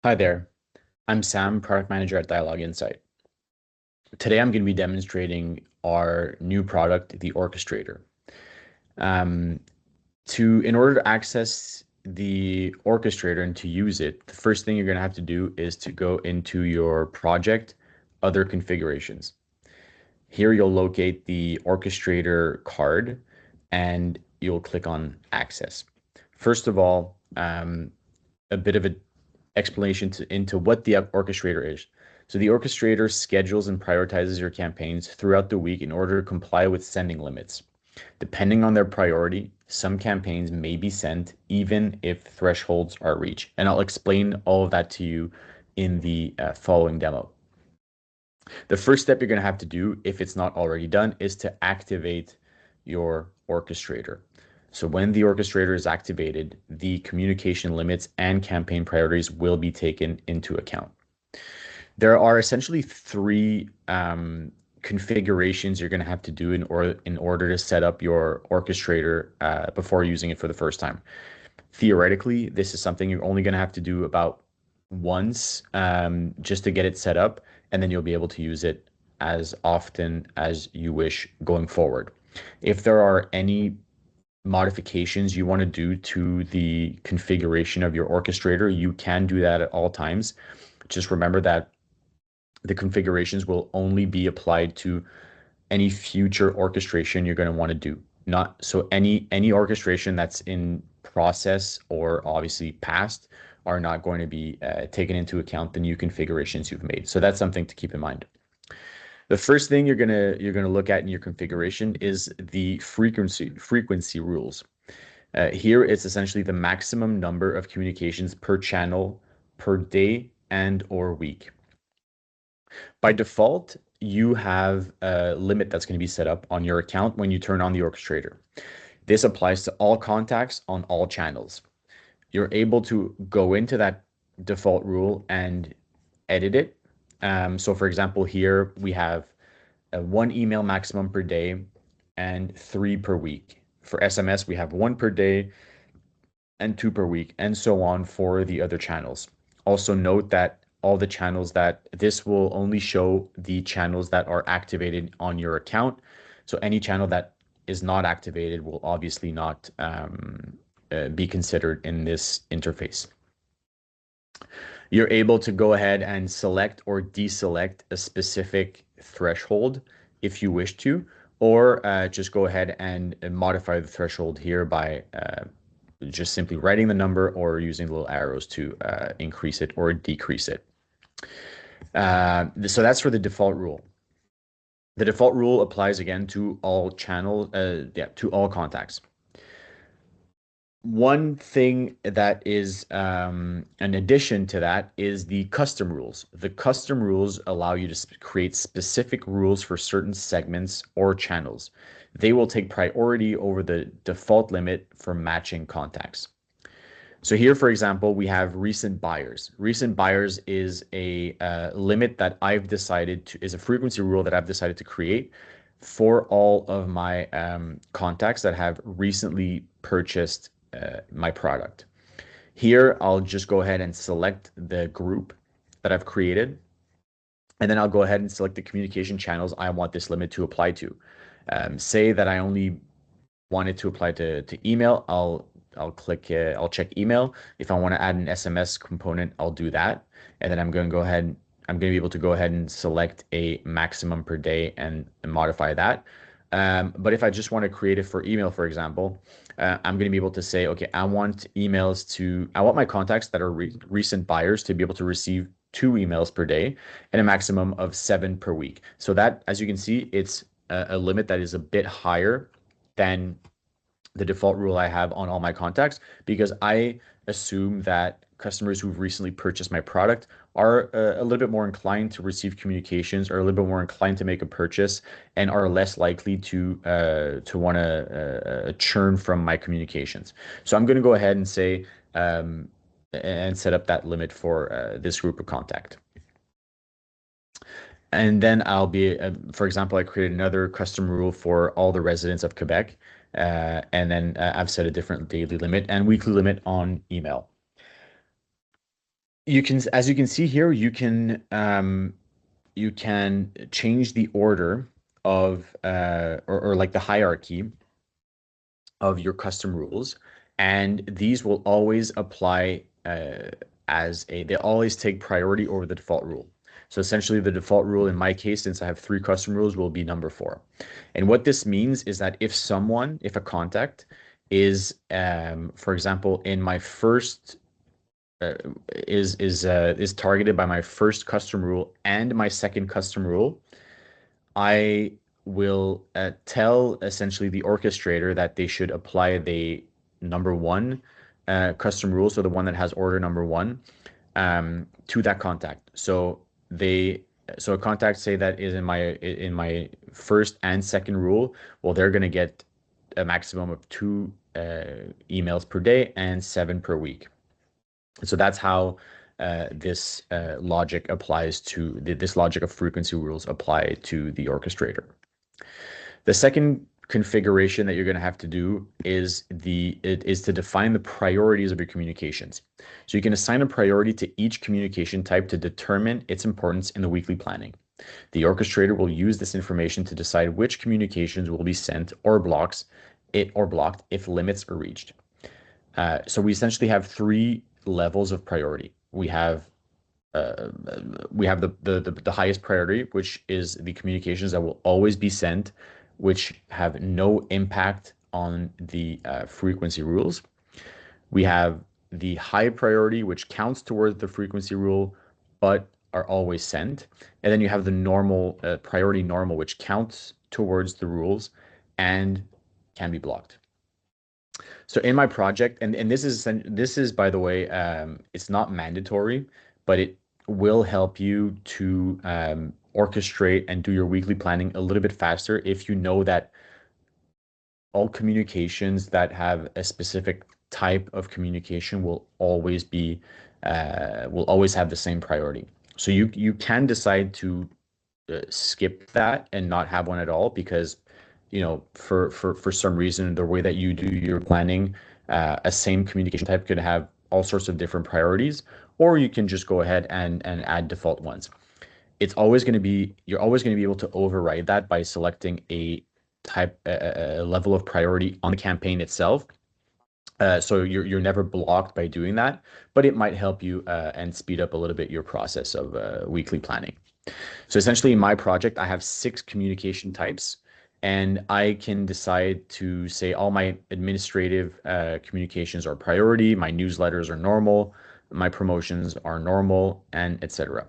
Hi there, I'm Sam, product manager at Dialogue Insight. Today I'm going to be demonstrating our new product, the Orchestrator. Um, in order to access the Orchestrator and to use it, the first thing you're going to have to do is to go into your project, other configurations. Here you'll locate the Orchestrator card and you'll click on access. First of all, a bit of an explanation into what the orchestrator is. So the orchestrator schedules and prioritizes your campaigns throughout the week in order to comply with sending limits. Depending on their priority, some campaigns may be sent even if thresholds are reached. And I'll explain all of that to you in the following demo. The first step you're going to have to do, if it's not already done, is to activate your orchestrator. So when the orchestrator is activated, the communication limits and campaign priorities will be taken into account. There are essentially three configurations you're going to have to do in order to set up your orchestrator before using it for the first time. Theoretically, this is something you're only going to have to do about once just to get it set up, and then you'll be able to use it as often as you wish going forward. If there are any modifications you want to do to the configuration of your orchestrator, you can do that at all times. Just remember that the configurations will only be applied to any future orchestration you're going to want to do. Not so any orchestration that's in process or obviously past are not going to be taken into account the new configurations you've made. So that's something to keep in mind. The first thing you're gonna look at in your configuration is the frequency rules. Here it's essentially the maximum number of communications per channel per day and or week. By default, you have a limit that's going to be set up on your account when you turn on the orchestrator. This applies to all contacts on all channels. You're able to go into that default rule and edit it. So for example, here we have one email maximum per day and 3 per week. For SMS, we have 1 per day and 2 per week, and so on for the other channels. Also note that all the channels that this will only show the channels that are activated on your account. So any channel that is not activated will obviously not be considered in this interface. You're able to go ahead and select or deselect a specific threshold if you wish to, or just go ahead and modify the threshold here by just simply writing the number or using little arrows to increase it or decrease it. So that's for the default rule. The default rule applies again to all channels, to all contacts. One thing that is an addition to that is the custom rules. The custom rules allow you to create specific rules for certain segments or channels. They will take priority over the default limit for matching contacts. So here, for example, we have recent buyers. Recent buyers is a limit that I've decided to, is a frequency rule that I've decided to create for all of my contacts that have recently purchased my product. Here, I'll just go ahead and select the group that I've created, and then I'll go ahead and select the communication channels I want this limit to apply to. Say that I only want it to apply to email, I'll check email. If I want to add an SMS component, I'll do that. And then I'm going to be able to go ahead and select a maximum per day and modify that. But if I just want to create it for email, for example, I'm going to be able to say, okay, I want my contacts that are recent buyers to be able to receive 2 emails per day and a maximum of 7 per week. So that, as you can see, it's a limit that is a bit higher than the default rule I have on all my contacts, because I assume that customers who've recently purchased my product are a little bit more inclined to receive communications, or a little bit more inclined to make a purchase, and are less likely to want to churn from my communications. So I'm going to go ahead and say and set up that limit for this group of contact. And then I'll be, for example, I created another custom rule for all the residents of Quebec. And then I've set a different daily limit and weekly limit on email. You can, as you can see here, you can change the order of or like the hierarchy of your custom rules, and these will always apply they always take priority over the default rule. So essentially, the default rule in my case, since I have three custom rules, will be number four. And what this means is that if a contact is, for example, in my first uh, is targeted by my first custom rule and my second custom rule, I will tell essentially the orchestrator that they should apply the number one custom rule, so the one that has order number one, to that contact. They, so a contact say that is in my first and second rule, well, they're going to get a maximum of two emails per day and seven per week. So that's how this logic applies to this logic of frequency rules apply to the orchestrator. The second configuration that you're going to have to do is to define the priorities of your communications. So you can assign a priority to each communication type to determine its importance in the weekly planning. The orchestrator will use this information to decide which communications will be sent or blocked if limits are reached. So we essentially have three levels of priority. We have the highest priority, which is the communications that will always be sent, which have no impact on the frequency rules. We have the high priority, which counts towards the frequency rule, but are always sent. And then you have the normal priority normal, which counts towards the rules and can be blocked. So in my project, and this is by the way, it's not mandatory, but it will help you to orchestrate and do your weekly planning a little bit faster if you know that all communications that have a specific type of communication will always have the same priority. So you can decide to skip that and not have one at all because for some reason the way that you do your planning, a same communication type could have all sorts of different priorities, or you can just go ahead and add default ones. You're always going to be able to override that by selecting a level of priority on the campaign itself. So you're never blocked by doing that, but it might help you and speed up a little bit your process of weekly planning. So essentially in my project, I have 6 communication types, and I can decide to say all my administrative communications are priority, my newsletters are normal, my promotions are normal, and etc.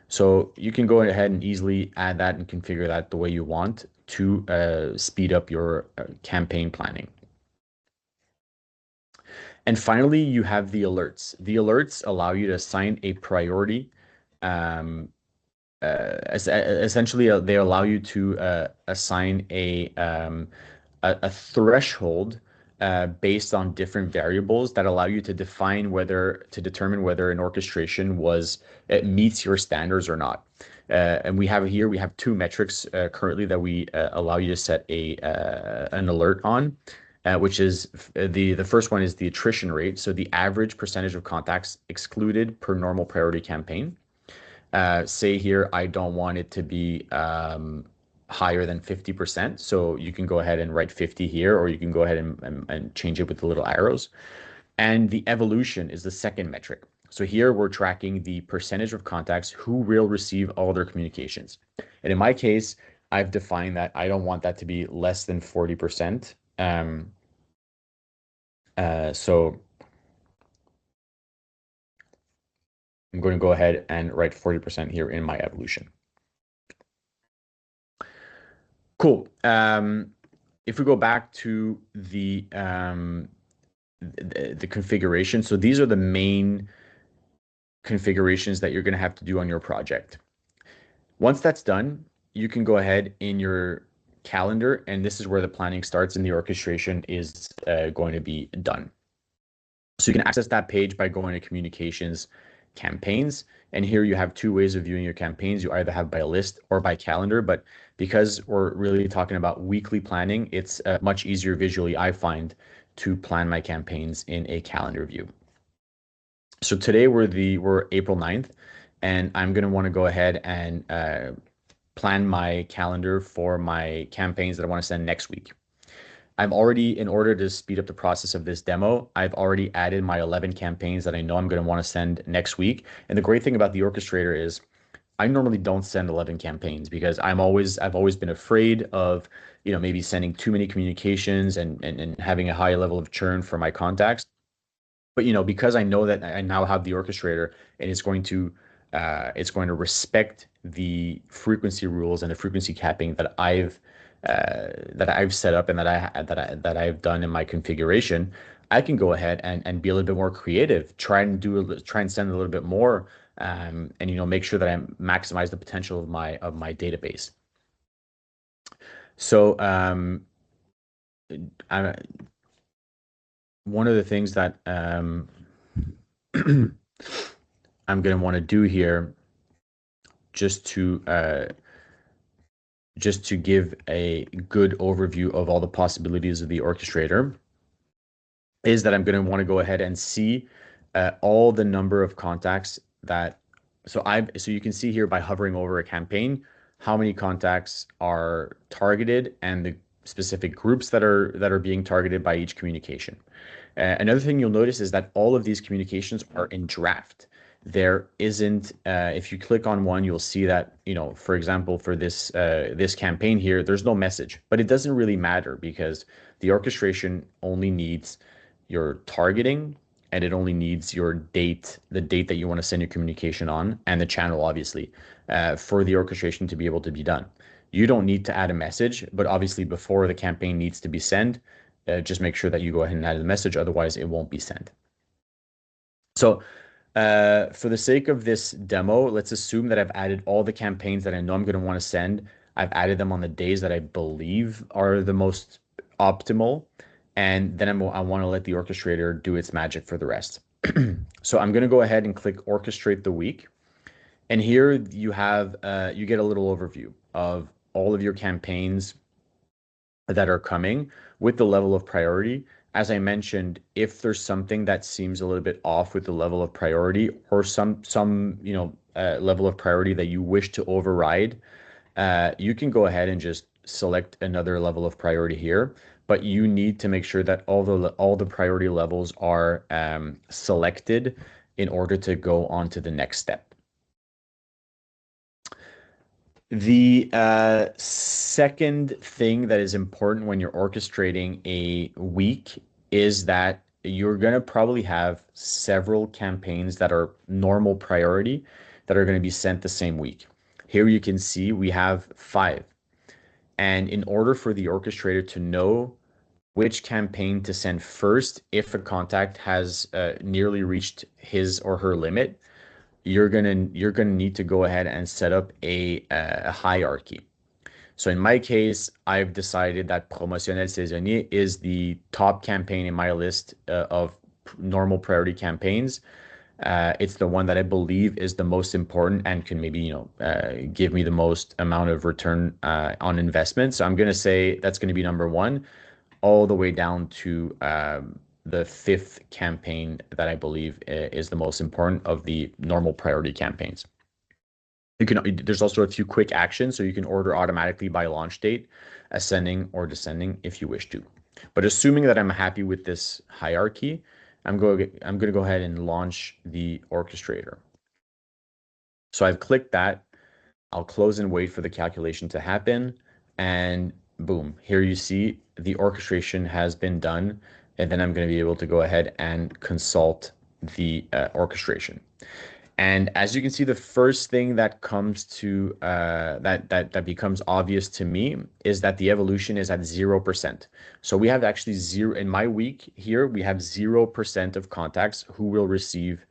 So you can go ahead and easily add that and configure that the way you want to speed up your campaign planning. And finally, you have the alerts. The alerts allow you to assign a priority. Essentially, they allow you to assign a threshold based on different variables that allow you to determine whether an orchestration it meets your standards or not. And we have 2 metrics currently that we allow you to set an alert on. Which is the first one is the attrition rate, so the average percentage of contacts excluded per normal priority campaign. Say here, I don't want it to be higher than 50%, so you can go ahead and write 50 here, or you can go ahead and change it with the little arrows. And the evolution is the second metric. So here we're tracking the percentage of contacts who will receive all their communications. And in my case, I've defined that I don't want that to be less than 40%. So I'm going to go ahead and write 40% here in my evolution. Cool. If we go back to the configuration, so these are the main configurations that you're going to have to do on your project. Once that's done, you can go ahead in your calendar, and this is where the planning starts and the orchestration is going to be done. So you can access that page by going to communications, campaigns, and here you have 2 ways of viewing your campaigns. You either have by list or by calendar, but because we're really talking about weekly planning, it's much easier visually, I find, to plan my campaigns in a calendar view. So today we're April 9th, and I'm gonna want to go ahead and plan my calendar for my campaigns that I want to send next week. I've already, in order to speed up the process of this demo, I've already added my 11 campaigns that I know I'm going to want to send next week. And the great thing about the orchestrator is I normally don't send 11 campaigns because I've always been afraid of, maybe sending too many communications and having a high level of churn for my contacts. But because I know that I now have the orchestrator and it's going to respect the frequency rules and the frequency capping that I've set up and that I've done in my configuration. I can go ahead and be a little bit more creative, try and send a little bit more, and make sure that I maximize the potential of my database. So I, one of the things that I'm going to want to do here, just to give a good overview of all the possibilities of the orchestrator, is that I'm going to want to go ahead and see all the number of contacts that so you can see here by hovering over a campaign how many contacts are targeted and the specific groups that are being targeted by each communication. Another thing you'll notice is that all of these communications are in draft. There isn't, if you click on one, you'll see that, for example, for this campaign here, there's no message, but it doesn't really matter because the orchestration only needs your targeting, and it only needs the date that you want to send your communication on, and the channel, obviously, for the orchestration to be able to be done. You don't need to add a message, but obviously before the campaign needs to be sent, just make sure that you go ahead and add the message, otherwise it won't be sent. So for the sake of this demo, let's assume that I've added all the campaigns that I know I'm going to want to send. I've added them on the days that I believe are the most optimal, and then I want to let the orchestrator do its magic for the rest. So I'm going to go ahead and click orchestrate the week. And here you get a little overview of all of your campaigns that are coming with the level of priority. As I mentioned, if there's something that seems a little bit off with the level of priority, or some level of priority that you wish to override, you can go ahead and just select another level of priority here. But you need to make sure that all the priority levels are selected in order to go on to the next step. The second thing that is important when you're orchestrating a week is that you're going to probably have several campaigns that are normal priority that are going to be sent the same week. Here you can see we have 5. And in order for the orchestrator to know which campaign to send first, if a contact has nearly reached his or her limit, you're gonna need to go ahead and set up a hierarchy. So in my case, I've decided that Promotionnel Saisonnier is the top campaign in my list of normal priority campaigns. It's the one that I believe is the most important and can maybe give me the most amount of return on investment. So I'm gonna say that's gonna be number 1, all the way down to the 5th campaign that I believe is the most important of the normal priority campaigns. There's also a few quick actions, so you can order automatically by launch date, ascending or descending if you wish to. But assuming that I'm happy with this hierarchy, I'm going to go ahead and launch the orchestrator. So I've clicked that. I'll close and wait for the calculation to happen, and boom, here you see the orchestration has been done, and then I'm going to be able to go ahead and consult the orchestration. And as you can see, the first thing that comes to that becomes obvious to me is that the evolution is at 0%. So we have actually zero in my week here. We have 0% of contacts who will receive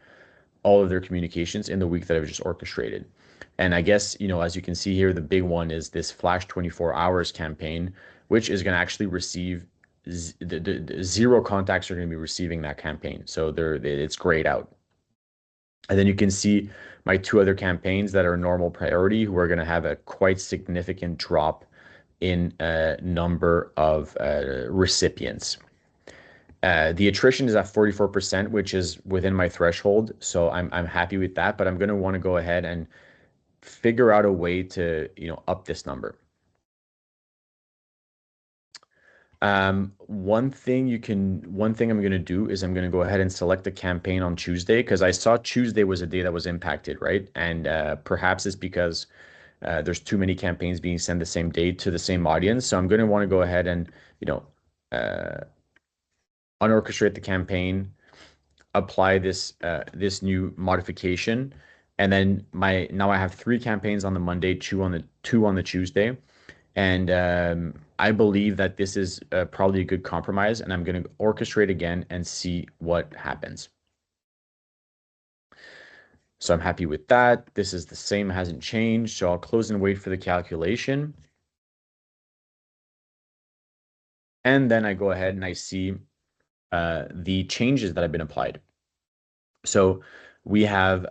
all of their communications in the week that I've just orchestrated. And I guess, as you can see here, the big one is this Flash 24 hours campaign, which is going to actually receive the 0 contacts are going to be receiving that campaign. So it's grayed out. And then you can see my 2 other campaigns that are normal priority, who are going to have a quite significant drop in number of recipients. The attrition is at 44%, which is within my threshold, so I'm happy with that. But I'm going to want to go ahead and figure out a way to, up this number. One thing I'm going to do is I'm going to go ahead and select a campaign on Tuesday because I saw Tuesday was a day that was impacted, right? And perhaps it's because there's too many campaigns being sent the same day to the same audience. So I'm going to want to go ahead and, uh, unorchestrate the campaign, apply this new modification, and then now I have three campaigns on the Monday, two on the Tuesday, and I believe that this is probably a good compromise, and I'm going to orchestrate again and see what happens. So I'm happy with that. This is the same, hasn't changed. So I'll close and wait for the calculation. And then I go ahead and I see the changes that have been applied. So we have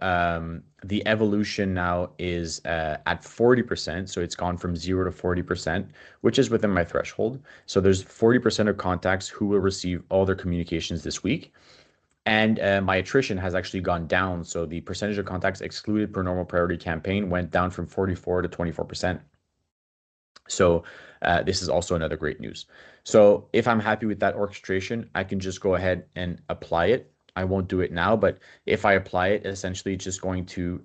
the evolution now is at 40%. So it's gone from 0 to 40%, which is within my threshold. So there's 40% of contacts who will receive all their communications this week. And my attrition has actually gone down. So the percentage of contacts excluded per normal priority campaign went down from 44 to 24%. So this is also another great news. So if I'm happy with that orchestration, I can just go ahead and apply it. I won't do it now, but if I apply it, essentially it's going to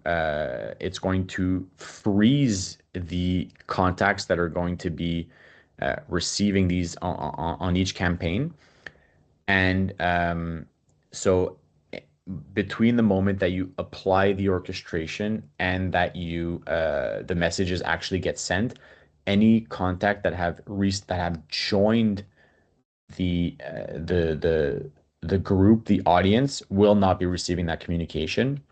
freeze the contacts that are going to be receiving these on each campaign. And so between the moment that you apply the orchestration and that the messages actually get sent, any contact that have joined the group, the audience, will not be receiving that communication.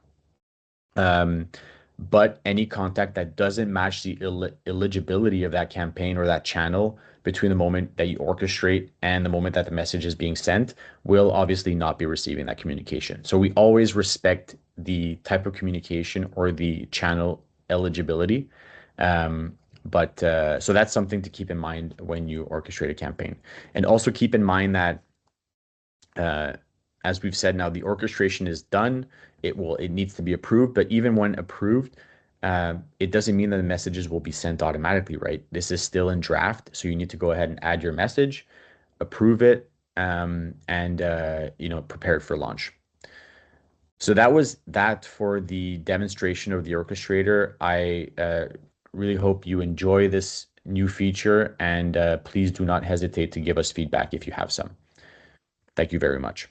But any contact that doesn't match the eligibility of that campaign or that channel between the moment that you orchestrate and the moment that the message is being sent will obviously not be receiving that communication. So we always respect the type of communication or the channel eligibility. So that's something to keep in mind when you orchestrate a campaign. And also keep in mind that uh, as we've said now, the orchestration is done. It needs to be approved, but even when approved, it doesn't mean that the messages will be sent automatically, right? This is still in draft, so you need to go ahead and add your message, approve it, and prepare it for launch. So that was that for the demonstration of the orchestrator. I really hope you enjoy this new feature, and please do not hesitate to give us feedback if you have some. Thank you very much.